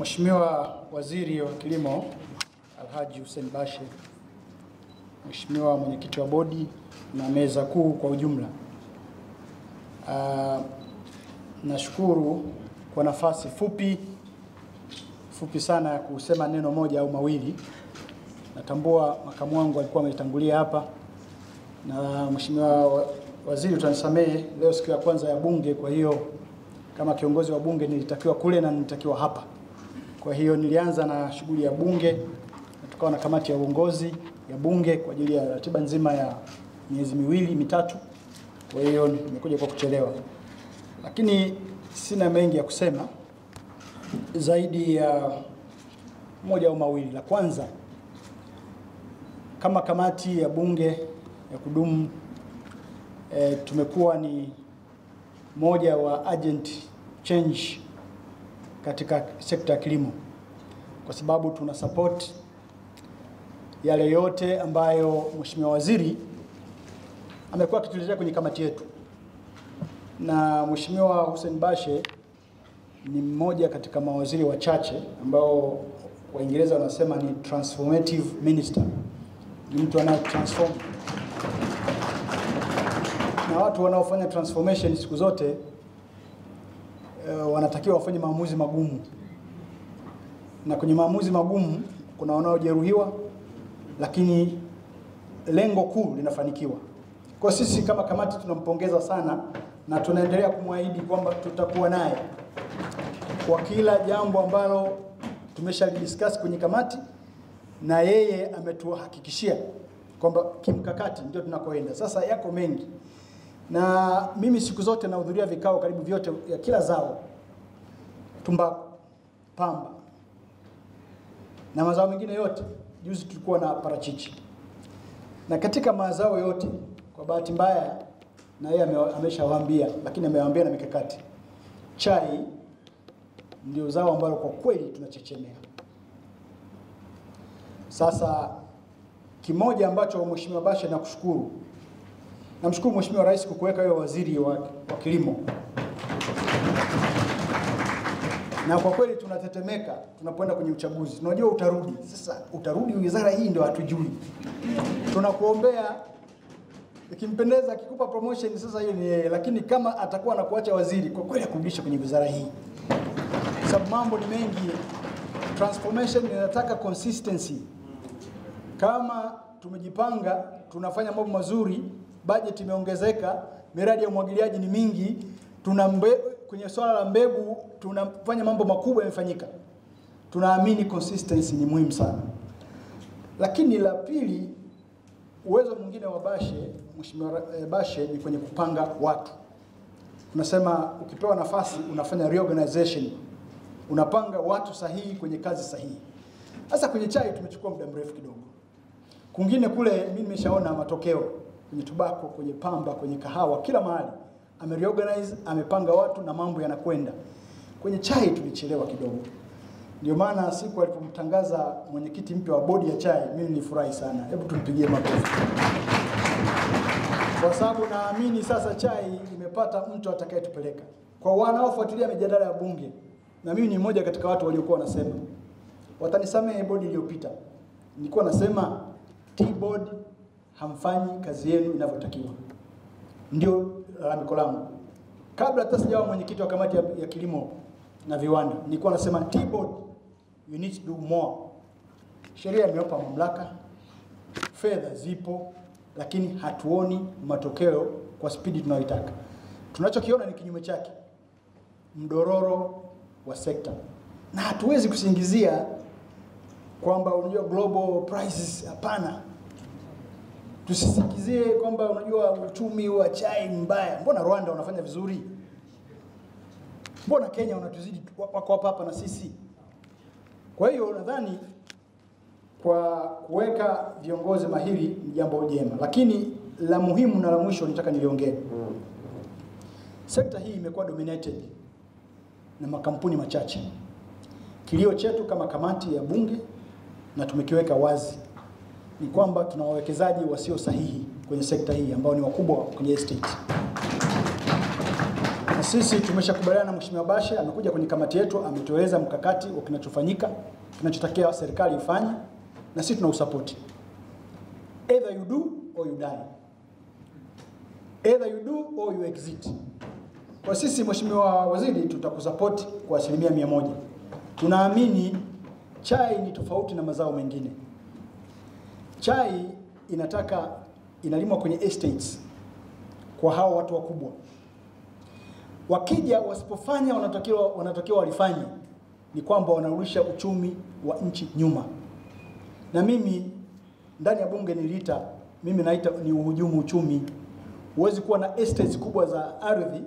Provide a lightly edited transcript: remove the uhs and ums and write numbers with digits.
Mheshimiwa Waziri wa Kilimo Alhaji Hussein Bashe, Mheshimiwa Mwenyekiti wa Bodi na meza kuu kwa ujumla, nashukuru kwa nafasi fupi sana ya kusema neno moja au mawili. Natambua makamu wangu alikuwa ametangulia hapa, na Mheshimiwa Waziri utanisamehe, leo siku ya kwanza ya Bunge, kwa hiyo kama kiongozi wa Bunge nilitakiwa kule na nilitakiwa hapa. Kwa hiyo nilianza na shughuli ya Bunge, na tukawa na kamati ya uongozi ya Bunge kwa ajili ya ratiba nzima ya miezi miwili mitatu. Kwa hiyo nimekuja kwa kuchelewa, lakini sina mengi ya kusema zaidi ya moja au mawili. La kwanza, kama kamati ya Bunge ya kudumu tumekuwa ni moja wa agent change katika sekta ya kilimo, kwa sababu tuna support yale yote ambayo Mheshimiwa Waziri amekuwa akituletea kwenye kamati yetu. Na Mheshimiwa Hussein Bashe ni mmoja katika mawaziri wachache ambao Waingereza wanasema ni transformative minister. Ni mtu anaye transform. Na watu wanaofanya transformation siku zote wanatakiwa wafanye maamuzi magumu. Na kwenye maamuzi magumu kuna wanaojeruhiwa, lakini lengo kuu linafanikiwa. Kwa sisi kama kamati tunampongeza sana, na tunaendelea kumwahidi kwamba tutakuwa naye kwa kila jambo ambalo tumeshadiscuss kwenye kamati, na yeye ametuhakikishia kwamba kimkakati ndio tunakoenda. Sasa yako mengi, na mimi siku zote nahudhuria vikao karibu vyote ya kila zao, tumbaku, pamba na mazao mengine yote. Juzi tulikuwa na parachichi, na katika mazao yote kwa bahati mbaya na yeye ameshawaambia, lakini amewaambia na mikakati, chai ndio zao ambalo kwa kweli tunachechemea. Sasa kimoja ambacho Mheshimiwa Bashe nakushukuru, namshukuru Mheshimiwa Rais kukuweka wewe waziri wa kilimo, na kwa kweli tunatetemeka tunapoenda kwenye uchaguzi. Tunajua utarudi. Sasa utarudi wizara hii ndio hatujui. Tunakuombea, ikimpendeza akikupa promotion sasa hiyo ni yeye, lakini kama atakuwa anakuacha waziri, kwa kweli akurudishe kwenye wizara hii. Sababu mambo ni mengi. Transformation inataka consistency. Kama tumejipanga tunafanya mambo mazuri, budget imeongezeka, miradi ya umwagiliaji ni mingi, kwenye swala la mbegu tunafanya mambo makubwa yamefanyika. Tunaamini consistency ni muhimu sana. Lakini la pili, uwezo mwingine wa Bashe, Mheshimiwa Bashe, ni kwenye kupanga watu. Tunasema ukipewa nafasi unafanya reorganization, unapanga watu sahihi kwenye kazi sahihi. Sasa kwenye chai tumechukua muda mrefu kidogo. Kungine kule mimi nimeshaona matokeo, kwenye tobacco, kwenye pamba, kwenye kahawa, kila mahali amereorganize, amepanga watu na mambo yanakwenda. Kwenye chai tulichelewa kidogo. Ndio maana siku alipomtangaza mwenyekiti mpya wa bodi ya chai, mimi nilifurahi sana. Hebu tumpigie makofi. Kwa sababu naamini sasa chai imepata mtu atakayetupeleka. Kwa wanaofuatilia mijadala ya Bunge, na mimi ni mmoja katika watu waliokuwa wanasema, watanisamehe bodi iliyopita, nilikuwa nasema T-board hamfanyi kazi yenu inavyotakiwa. Ndio lalamiko langu. Kabla hata sijawa mwenyekiti wa kamati ya kilimo na viwanda, nilikuwa nasema T-board, you need to do more. Sheria imewapa mamlaka, fedha zipo, lakini hatuoni matokeo kwa spidi tunayoitaka. Tunachokiona ni kinyume chake, mdororo wa sekta. Na hatuwezi kusingizia kwamba unajua global prices, hapana. Tusisingizie kwamba unajua uchumi wa chai mbaya. Mbona Rwanda wanafanya vizuri? Mbona Kenya wanatuzidi, wako hapa na sisi? Kwa hiyo nadhani kwa kuweka viongozi mahiri ni jambo jema, lakini la muhimu na la mwisho nitaka niliongee. Sekta hii imekuwa dominated na makampuni machache. Kilio chetu kama kamati ya Bunge, na tumekiweka wazi, ni kwamba tuna wawekezaji wasio sahihi kwenye sekta hii ambao ni wakubwa kwenye estate. Na sisi tumeshakubaliana na Mheshimiwa Bashe, amekuja kwenye kamati yetu, ametueleza mkakati wa kinachofanyika, kinachotakiwa serikali ifanye, na sisi tunausupport. Either you do or you die. Either you do or you exit. Kwa sisi Mheshimiwa Waziri tutakusupport kwa 100%. Tunaamini chai ni tofauti na mazao mengine. Chai inalimwa kwenye estates kwa hao watu wakubwa. Wakija wasipofanya wanatakiwa walifanye, ni kwamba wanarudisha uchumi wa nchi nyuma. Na mimi ndani ya bunge mimi naita ni uhujumu uchumi. Huwezi kuwa na estates kubwa za ardhi